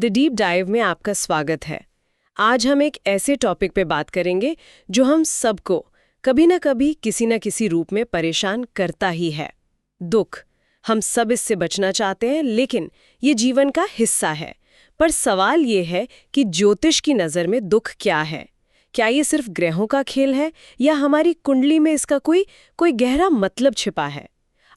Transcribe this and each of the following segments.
The deep dive में आपका स्वागत है। आज हम एक ऐसे टॉपिक पे बात करेंगे जो हम सबको कभी ना कभी किसी न किसी रूप में परेशान करता ही है। दुख। हम सब इससे बचना चाहते हैं, लेकिन ये जीवन का हिस्सा है। पर सवाल ये है कि ज्योतिष की नज़र में दुख क्या है? क्या ये सिर्फ ग्रहों का खेल है या हमारी कुंडली में इसका कोई गहरा मतलब छिपा है?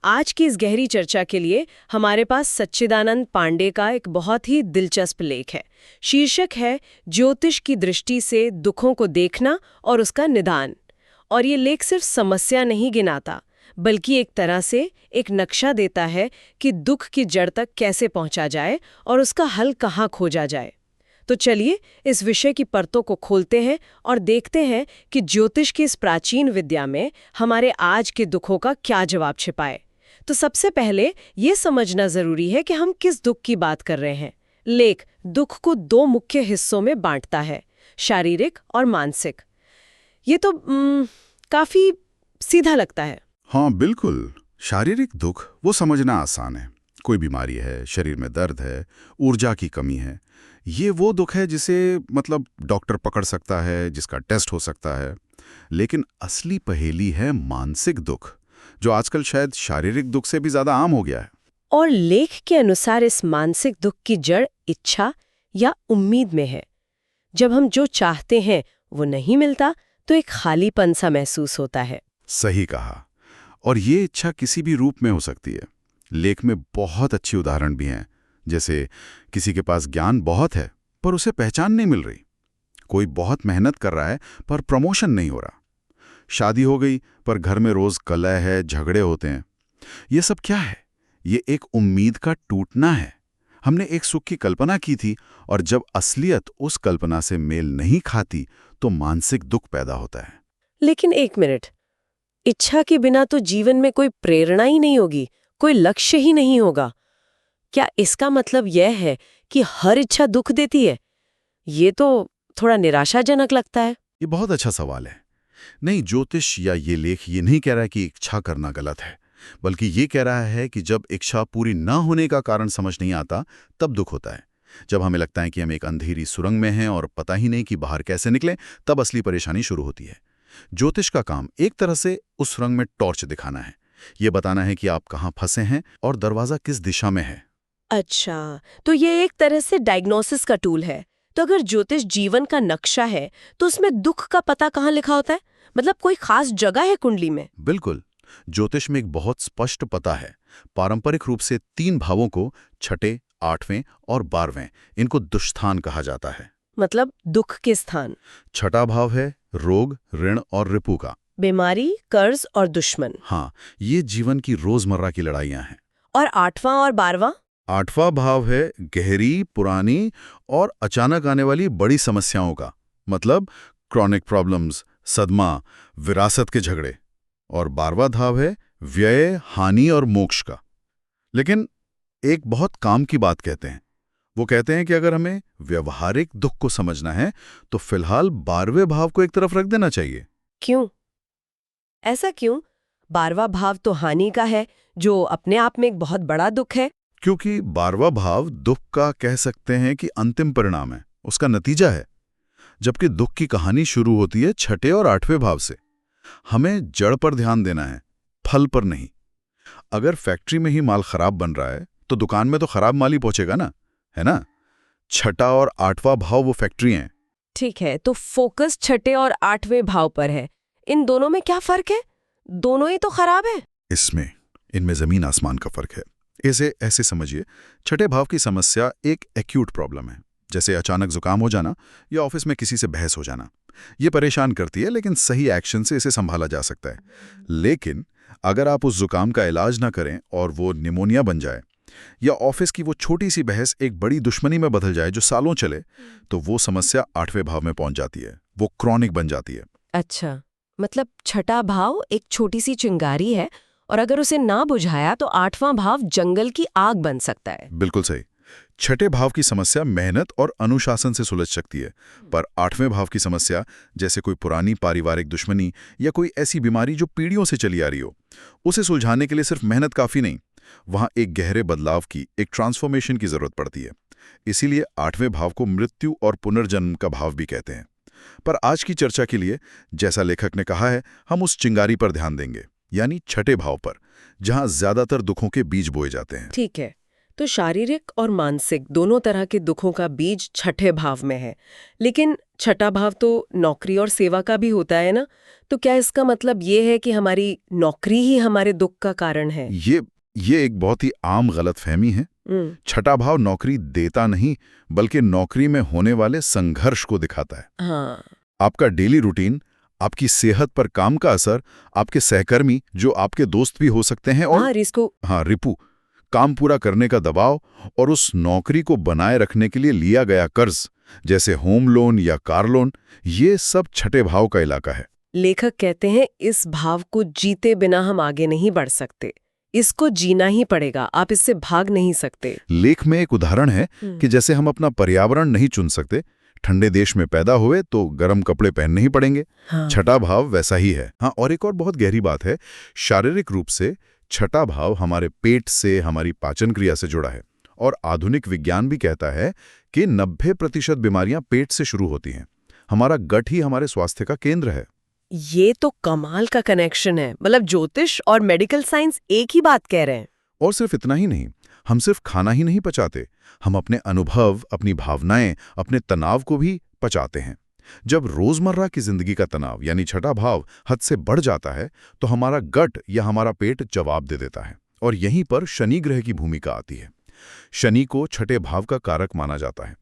आज की इस गहरी चर्चा के लिए हमारे पास सच्चिदानंद पांडे का एक बहुत ही दिलचस्प लेख है। शीर्षक है ज्योतिष की दृष्टि से दुखों को देखना और उसका निदान। और ये लेख सिर्फ समस्या नहीं गिनाता, बल्कि एक तरह से एक नक्शा देता है कि दुख की जड़ तक कैसे पहुंचा जाए और उसका हल कहाँ खोजा जाए। तो चलिए इस विषय की परतों को खोलते हैं और देखते हैं कि ज्योतिष की इस प्राचीन विद्या में हमारे आज के दुखों का क्या जवाब छिपाए। तो सबसे पहले ये समझना जरूरी है कि हम किस दुख की बात कर रहे हैं। लेख दुख को दो मुख्य हिस्सों में बांटता है, शारीरिक और मानसिक। ये तो काफी सीधा लगता है। हाँ बिल्कुल। शारीरिक दुख वो समझना आसान है। कोई बीमारी है, शरीर में दर्द है, ऊर्जा की कमी है। ये वो दुख है जिसे डॉक्टर पकड़ सकता है, जिसका टेस्ट हो सकता है। लेकिन असली पहेली है मानसिक दुख, जो आजकल शायद शारीरिक दुख से भी ज्यादा आम हो गया है। और लेख के अनुसार इस मानसिक दुख की जड़ इच्छा या उम्मीद में है। जब हम जो चाहते हैं वो नहीं मिलता तो एक खालीपन सा महसूस होता है। सही कहा। और ये इच्छा किसी भी रूप में हो सकती है। लेख में बहुत अच्छी उदाहरण भी हैं, जैसे किसी के पास ज्ञान बहुत है पर उसे पहचान नहीं मिल रही। कोई बहुत मेहनत कर रहा है पर प्रमोशन नहीं हो रहा। शादी हो गई पर घर में रोज कलह है, झगड़े होते हैं। ये सब क्या है? ये एक उम्मीद का टूटना है। हमने एक सुख की कल्पना की थी और जब असलियत उस कल्पना से मेल नहीं खाती तो मानसिक दुख पैदा होता है। लेकिन एक मिनट, इच्छा के बिना तो जीवन में कोई प्रेरणा ही नहीं होगी, कोई लक्ष्य ही नहीं होगा। क्या इसका मतलब यह है कि हर इच्छा दुख देती है? ये तो थोड़ा निराशाजनक लगता है। ये बहुत अच्छा सवाल है। नहीं, ज्योतिष या ये लेख ये नहीं कह रहा है कि इच्छा करना गलत है, बल्कि ये कह रहा है कि जब इच्छा पूरी ना होने का कारण समझ नहीं आता तब दुख होता है। जब हमें लगता है कि हम एक अंधेरी सुरंग में हैं और पता ही नहीं कि बाहर कैसे निकलें, तब असली परेशानी शुरू होती है। ज्योतिष का काम एक तरह से उस सुरंग में टॉर्च दिखाना है। ये बताना है कि आप कहाँ फंसे हैं और दरवाजा किस दिशा में है। अच्छा, तो ये एक तरह से डायग्नोसिस का टूल है। तो अगर ज्योतिष जीवन का नक्शा है तो उसमें दुख का पता कहाँ लिखा होता है? मतलब कोई खास जगह है कुंडली में? बिल्कुल। ज्योतिष में एक बहुत स्पष्ट पता है। पारंपरिक रूप से 3 भावों को, छठे, 8वें और 12वें, इनको दुष्स्थान कहा जाता है। मतलब दुख के स्थान। छठा भाव है रोग, ऋण और रिपु का। बीमारी, कर्ज और दुश्मन। हाँ, ये जीवन की रोजमर्रा की लड़ाइयां हैं। और 8वां और 12वां? 8वां भाव है गहरी, पुरानी और अचानक आने वाली बड़ी समस्याओं का, मतलब क्रॉनिक प्रॉब्लम्स, सदमा, विरासत के झगड़े। और 12वां भाव है व्यय, हानि और मोक्ष का। लेकिन एक बहुत काम की बात कहते हैं। वो कहते हैं कि अगर हमें व्यवहारिक दुख को समझना है तो फिलहाल 12वें भाव को एक तरफ रख देना चाहिए। क्यों? ऐसा क्यों? 12वां भाव तो हानि का है, जो अपने आप में एक बहुत बड़ा दुख है। क्योंकि 12वां भाव दुख का, कह सकते हैं कि अंतिम परिणाम है, उसका नतीजा है। जबकि दुख की कहानी शुरू होती है छठे और 8वें भाव से। हमें जड़ पर ध्यान देना है, फल पर नहीं। अगर फैक्ट्री में ही माल खराब बन रहा है तो दुकान में तो खराब माल ही पहुंचेगा ना, है ना? छठा और 8वां भाव वो फैक्ट्री हैं। ठीक है, तो फोकस छठे और 8वें भाव पर है। इन दोनों में क्या फर्क है? दोनों ही तो खराब है। इनमें जमीन आसमान का फर्क है। इसे ऐसे समझिए, छठे भाव की समस्या एक एक्यूट प्रॉब्लम है, जैसे अचानक जुकाम हो जाना या ऑफिस में किसी से बहस हो जाना। ये परेशान करती है, लेकिन सही एक्शन से इसे संभाला जा सकता है। लेकिन अगर आप उस जुकाम का इलाज ना करें और वो निमोनिया बन जाए, या ऑफिस की वो छोटी सी बहस एक बड़ी दुश्मनी में बदल जाए जो सालों चले, तो वो समस्या 8वें भाव में पहुंच जाती है। वो क्रॉनिक बन जाती है। अच्छा, मतलब छठा भाव एक छोटी सी चिंगारी है और अगर उसे ना बुझाया तो 8वां भाव जंगल की आग बन सकता है। बिल्कुल सही। छठे भाव की समस्या मेहनत और अनुशासन से सुलझ सकती है, पर 8वें भाव की समस्या, जैसे कोई पुरानी पारिवारिक दुश्मनी या कोई ऐसी बीमारी जो पीढ़ियों से चली आ रही हो, उसे सुलझाने के लिए सिर्फ मेहनत काफी नहीं। वहां एक गहरे बदलाव की, एक ट्रांसफॉर्मेशन की जरूरत पड़ती है। इसीलिए 8वें भाव को मृत्यु और पुनर्जन्म का भाव भी कहते हैं। पर आज की चर्चा के लिए, जैसा लेखक ने कहा है, हम उस चिंगारी पर ध्यान देंगे, यानी छठे भाव पर, जहां ज्यादातर दुखों के बीज बोए जाते हैं। ठीक है, तो शारीरिक और मानसिक दोनों तरह के दुखों का बीज छठे भाव में है। लेकिन छठा भाव तो नौकरी और सेवा का भी होता है ना, तो क्या इसका मतलब ये है कि हमारी नौकरी ही हमारे दुख का कारण है? ये एक बहुत ही आम गलतफहमी है। छठा भाव नौकरी देता नहीं, बल्कि नौकरी में होने वाले संघर्ष को दिखाता है। हाँ। आपका डेली रूटीन, आपकी सेहत पर काम का असर, आपके सहकर्मी जो आपके दोस्त भी हो सकते हैं, और रिपू, काम पूरा करने का दबाव, और उस नौकरी को बनाए रखने के लिए लिया गया कर्ज, जैसे होम लोन या कार लोन, ये सब छठे भाव का इलाका है। लेखक कहते हैं इस भाव को जीते बिना हम आगे नहीं बढ़ सकते, इसको जीना ही पड़ेगा, आप इससे भाग नहीं सकते। लेख में एक उदाहरण है कि जैसे हम अपना पर्यावरण नहीं चुन सकते, ठंडे देश में पैदा हुए तो गर्म कपड़े पहनने ही पड़ेंगे। हाँ। छठा भाव वैसा ही है। हाँ, और एक और बहुत गहरी बात है, शारीरिक रूप से छठा भाव हमारे पेट से, हमारी पाचन क्रिया से जुड़ा है। और आधुनिक विज्ञान भी कहता है कि 90% बीमारियां पेट से शुरू होती हैं। हमारा गट ही हमारे स्वास्थ्य का केंद्र है। ये तो कमाल का कनेक्शन है, मतलब ज्योतिष और मेडिकल साइंस एक ही बात कह रहे हैं। और सिर्फ इतना ही नहीं, हम सिर्फ खाना ही नहीं पचाते, हम अपने अनुभव, अपनी भावनाएं, अपने तनाव को भी पचाते हैं। जब रोजमर्रा की जिंदगी का तनाव यानी छठा भाव हद से बढ़ जाता है, तो हमारा गट या हमारा पेट जवाब दे देता है। और यहीं पर शनि ग्रह की भूमिका आती है। शनि को छठे भाव का कारक माना जाता है।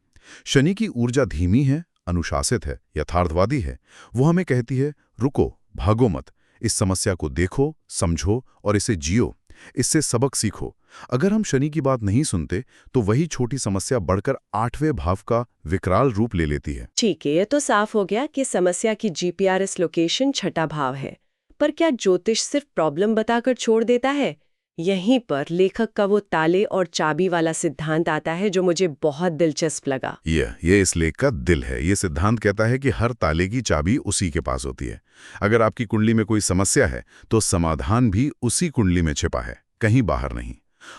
शनि की ऊर्जा धीमी है, अनुशासित है, यथार्थवादी है। वो हमें कहती है, रुको, भागो मत, इस समस्या को देखो, समझो और इसे जियो, इससे सबक सीखो। अगर हम शनि की बात नहीं सुनते, तो वही छोटी समस्या बढ़कर 8वें भाव का विकराल रूप ले लेती है। ठीक है, ये तो साफ हो गया कि समस्या की जीपीआरएस लोकेशन छठा भाव है। पर क्या ज्योतिष सिर्फ प्रॉब्लम बताकर छोड़ देता है? यहीं पर लेखक का वो ताले और चाबी वाला सिद्धांत आता है जो मुझे बहुत दिलचस्प लगा। ये इस लेख का दिल है। ये सिद्धांत कहता है कि हर ताले की चाबी उसी के पास होती है। अगर आपकी कुंडली में कोई समस्या है, तो समाधान भी उसी कुंडली में छिपा है, कहीं बाहर नहीं।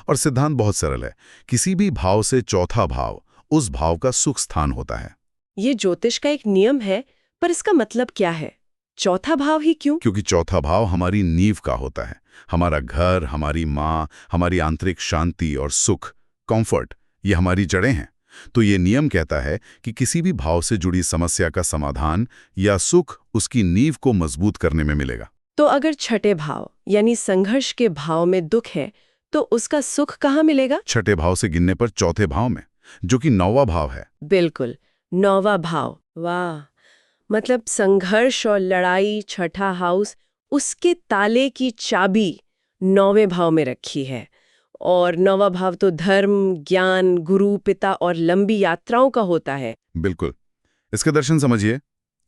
और सिद्धांत बहुत सरल है, किसी भी भाव से चौथा भाव उस भाव का सुख स्थान होता है। ये ज्योतिष का एक नियम है, पर इसका मतलब क्या है? चौथा भाव ही क्यों? क्योंकि चौथा भाव हमारी नींव का होता है। हमारा घर, हमारी माँ, हमारी आंतरिक शांति और सुख, कंफर्ट, ये हमारी जड़ें हैं। तो ये नियम कहता है कि किसी भी भाव से जुड़ी समस्या का समाधान या सुख उसकी नींव को मजबूत करने में मिलेगा। तो अगर छठे भाव यानी संघर्ष के भाव में दुख है, तो उसका सुख कहाँ मिलेगा? छठे भाव से गिनने पर चौथे भाव में, जो कि 9वां भाव है। बिल्कुल, 9वां भाव। वाह, मतलब संघर्ष और लड़ाई, छठा हाउस, उसके ताले की चाबी 9वें भाव में रखी है। और 9वां भाव तो धर्म, ज्ञान, गुरु, पिता और लंबी यात्राओं का होता है। बिल्कुल, इसका दर्शन समझिए।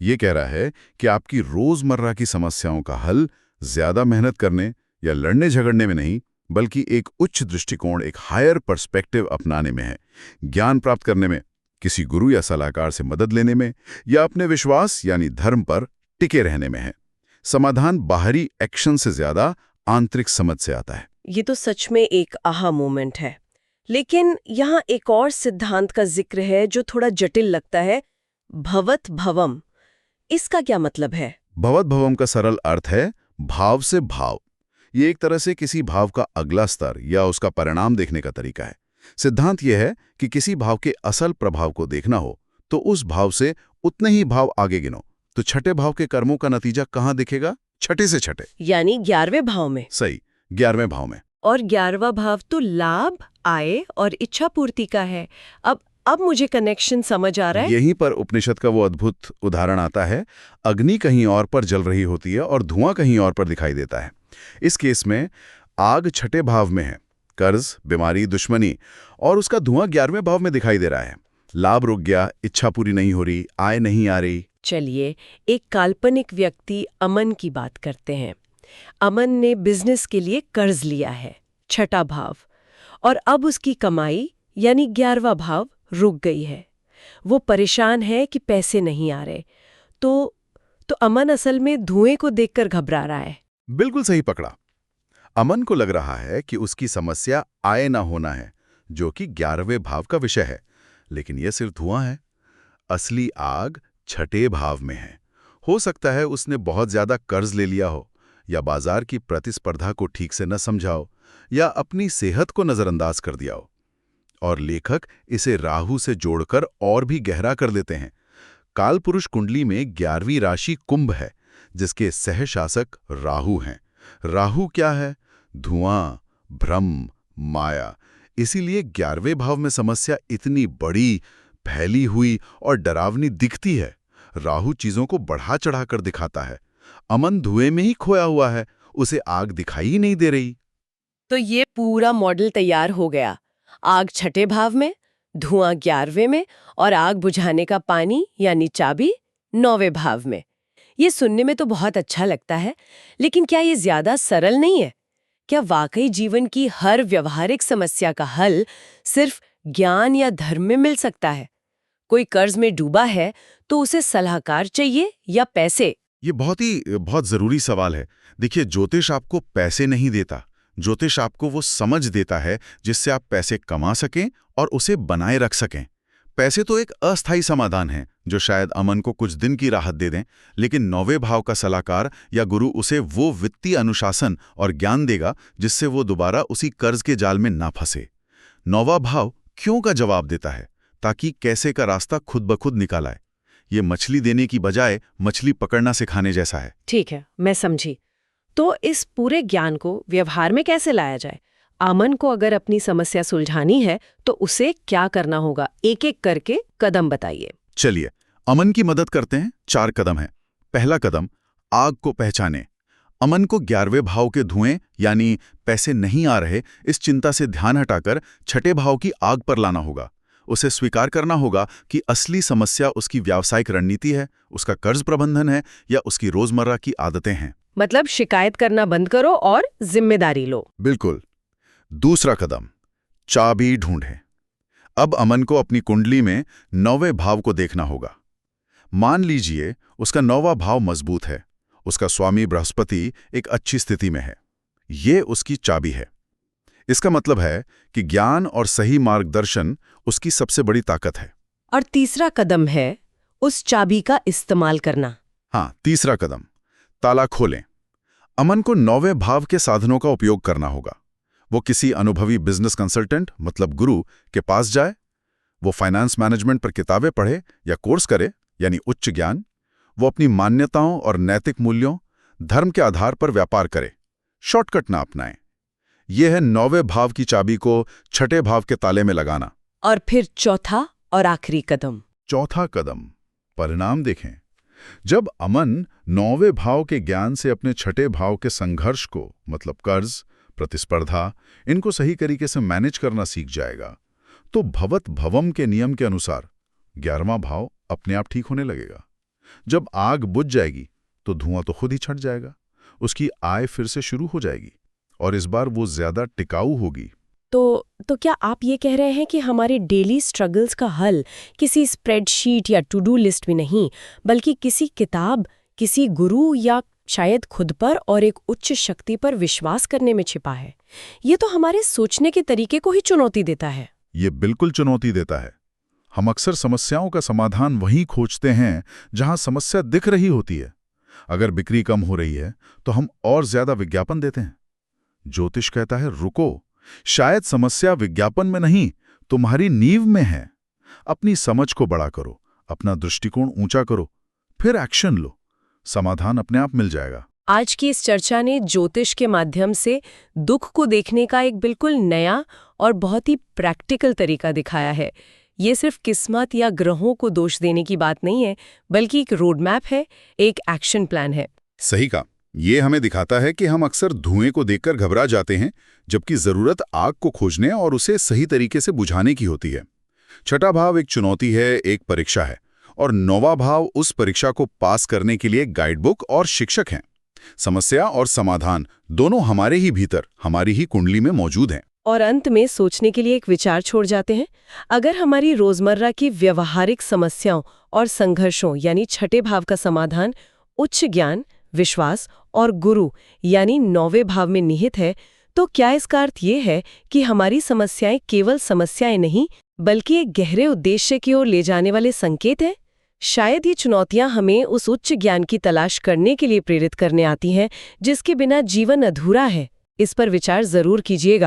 ये कह रहा है कि आपकी रोजमर्रा की समस्याओं का हल ज्यादा मेहनत करने या लड़ने झगड़ने में नहीं, बल्कि एक उच्च दृष्टिकोण, एक हायर पर्सपेक्टिव अपनाने में है। ज्ञान प्राप्त करने में, किसी गुरु या सलाहकार से मदद लेने में, या अपने विश्वास यानी धर्म पर टिके रहने में है। समाधान बाहरी एक्शन से ज्यादा आंतरिक समझ से आता है। ये तो सच में एक आहा मोमेंट है। लेकिन यहाँ एक और सिद्धांत का जिक्र है जो थोड़ा जटिल लगता है, भवत भवम। इसका क्या मतलब है? भवत भवम का सरल अर्थ है भाव से भाव। ये एक तरह से किसी भाव का अगला स्तर या उसका परिणाम देखने का तरीका है। सिद्धांत यह है कि किसी भाव के असल प्रभाव को देखना हो, तो उस भाव से उतने ही भाव आगे गिनो। तो छठे भाव के कर्मों का नतीजा कहाँ दिखेगा? छठे से छठे, यानी 11वें भाव में। सही, 11वें भाव में। और 11वां भाव तो लाभ, आय और इच्छा पूर्ति का है। अब मुझे कनेक्शन समझ आ रहा है। यहीं पर उपनिषद का वो अद्भुत उदाहरण आता है। अग्नि कहीं और पर जल रही होती है और धुआं कहीं और पर दिखाई देता है। इस केस में आग छठे भाव में है, कर्ज, बीमारी, दुश्मनी, और उसका धुआं 11वें भाव में दिखाई दे रहा है। लाभ रुक गया, इच्छा पूरी नहीं हो रही, आय नहीं आ रही। चलिए एक काल्पनिक व्यक्ति अमन की बात करते हैं। अमन ने बिजनेस के लिए कर्ज लिया है, छठा भाव, और अब उसकी कमाई यानी 11वां भाव रुक गई है। वो परेशान है कि पैसे नहीं आ रहे। तो अमन असल में धुएं को देखकर घबरा रहा है। बिल्कुल सही पकड़ा। अमन को लग रहा है कि उसकी समस्या आय ना होना है, जो कि 11वें भाव का विषय है। लेकिन यह सिर्फ धुआं है। असली आग छठे भाव में है। हो सकता है उसने बहुत ज्यादा कर्ज ले लिया हो, या बाजार की प्रतिस्पर्धा को ठीक से न समझा हो, या अपनी सेहत को नजरअंदाज कर दिया हो। और लेखक इसे राहु से जोड़कर और भी गहरा कर देते हैं। कालपुरुष कुंडली में 11वीं राशि कुंभ है, जिसके सहशासक राहु हैं। राहु क्या है? धुआं, भ्रम, माया। इसीलिए 11वें भाव में समस्या इतनी बड़ी, फैली हुई और डरावनी दिखती है। राहु चीजों को बढ़ा चढ़ाकर दिखाता है। अमन धुएं में ही खोया हुआ है, उसे आग दिखाई ही नहीं दे रही। तो ये पूरा मॉडल तैयार हो गया। आग छठे भाव में, धुआं 11वें में और आग बुझाने का पानी यानी चाबी 9वें भाव में। ये सुनने में तो बहुत अच्छा लगता है, लेकिन क्या ये ज्यादा सरल नहीं है? क्या वाकई जीवन की हर व्यवहारिक समस्या का हल सिर्फ ज्ञान या धर्म में मिल सकता है? कोई कर्ज में डूबा है तो उसे सलाहकार चाहिए या पैसे? ये बहुत जरूरी सवाल है। देखिए, ज्योतिष आपको पैसे नहीं देता। ज्योतिष आपको वो समझ देता है जिससे आप पैसे कमा सकें और उसे बनाए रख सकें। पैसे तो एक अस्थायी समाधान है जो शायद अमन को कुछ दिन की राहत दे दें, लेकिन 9वें भाव का सलाहकार या गुरु उसे वो वित्तीय अनुशासन और ज्ञान देगा जिससे वो दोबारा उसी कर्ज के जाल में ना फंसे। 9वां भाव क्यों का जवाब देता है, ताकि कैसे का रास्ता खुद ब खुद निकाल आए। ये मछली देने की बजाय मछली पकड़ना सिखाने जैसा है। ठीक है, मैं समझी। तो इस पूरे ज्ञान को व्यवहार में कैसे लाया जाए? अमन को अगर अपनी समस्या सुलझानी है तो उसे क्या करना होगा? एक एक करके कदम बताइए। चलिए, अमन की मदद करते हैं। 4 कदम हैं। पहला कदम, आग को पहचाने। अमन को 11वें भाव के धुएं यानी पैसे नहीं आ रहे, इस चिंता से ध्यान हटाकर छठे भाव की आग पर लाना होगा। उसे स्वीकार करना होगा कि असली समस्या उसकी व्यावसायिक रणनीति है, उसका कर्ज प्रबंधन है, या उसकी रोजमर्रा की आदतें हैं। मतलब शिकायत करना बंद करो और जिम्मेदारी लो। बिल्कुल। दूसरा कदम, चाबी ढूंढें। अब अमन को अपनी कुंडली में 9वें भाव को देखना होगा। मान लीजिए उसका 9वां भाव मजबूत है, उसका स्वामी बृहस्पति एक अच्छी स्थिति में है। ये उसकी चाबी है। इसका मतलब है कि ज्ञान और सही मार्गदर्शन उसकी सबसे बड़ी ताकत है। और तीसरा कदम है उस चाबी का इस्तेमाल करना। हाँ, तीसरा कदम, ताला खोलें। अमन को 9वें भाव के साधनों का उपयोग करना होगा। वो किसी अनुभवी बिजनेस कंसल्टेंट मतलब गुरु के पास जाए, वो फाइनेंस मैनेजमेंट पर किताबें पढ़े या कोर्स करे यानी उच्च ज्ञान। वो अपनी मान्यताओं और नैतिक मूल्यों, धर्म के आधार पर व्यापार करे, शॉर्टकट ना अपनाए। यह है 9वें भाव की चाबी को छठे भाव के ताले में लगाना। और फिर चौथा और आखिरी कदम। चौथा कदम, परिणाम देखें। जब अमन 9वें भाव के ज्ञान से अपने छठे भाव के संघर्ष को मतलब कर्ज, प्रतिस्पर्धा, इनको सही तरीके से मैनेज करना सीख जाएगा, तो भवत भवम के नियम के अनुसार 11वां भाव अपने आप ठीक होने लगेगा। जब आग बुझ जाएगी तो धुआं तो खुद ही छट जाएगा, उसकी आय फिर से शुरू हो जाएगी और इस बार वो ज्यादा टिकाऊ होगी। तो क्या आप ये कह रहे हैं कि हमारे डेली स्ट्रगल्स का हल किसी स्प्रेडशीट या टू डू लिस्ट में नहीं, बल्कि किसी किताब, किसी गुरु या शायद खुद पर और एक उच्च शक्ति पर विश्वास करने में छिपा है? ये तो हमारे सोचने के तरीके को ही चुनौती देता है। ये बिल्कुल चुनौती देता है। हम अक्सर समस्याओं का समाधान वहीं खोजते हैं जहां समस्या दिख रही होती है। अगर बिक्री कम हो रही है तो हम और ज्यादा विज्ञापन देते हैं। ज्योतिष कहता है रुको, शायद समस्या विज्ञापन में नहीं, तुम्हारी नींव में है। अपनी समझ को बड़ा करो, अपना दृष्टिकोण ऊंचा करो, फिर एक्शन लो, समाधान अपने आप मिल जाएगा। आज की इस चर्चा ने ज्योतिष के माध्यम से दुख को देखने का एक बिल्कुल नया और बहुत ही प्रैक्टिकल तरीका दिखाया है। ये सिर्फ किस्मत या ग्रहों को दोष देने की बात नहीं है, बल्कि एक रोड मैप है, एक एक्शन प्लान है। सही कहा। ये हमें दिखाता है कि हम अक्सर धुएं को देखकर घबरा जाते हैं, जबकि जरूरत आग को खोजने और उसे सही तरीके से बुझाने की होती है। छठा भाव एक चुनौती है, एक परीक्षा है, और 9वां भाव उस परीक्षा को पास करने के लिए गाइडबुक और शिक्षक हैं। समस्या और समाधान दोनों हमारे ही भीतर, हमारी ही कुंडली में मौजूद हैं। और अंत में सोचने के लिए एक विचार छोड़ जाते हैं। अगर हमारी रोजमर्रा की व्यवहारिक समस्याओं और संघर्षों यानी छठे भाव का समाधान उच्च ज्ञान, विश्वास और गुरु यानी 9वें भाव में निहित है, तो क्या इसका अर्थ ये है कि हमारी समस्याएं केवल समस्याएं नहीं बल्कि एक गहरे उद्देश्य की ओर ले जाने वाले संकेत हैं। शायद ये चुनौतियां हमें उस उच्च ज्ञान की तलाश करने के लिए प्रेरित करने आती हैं जिसके बिना जीवन अधूरा है। इस पर विचार जरूर कीजिएगा।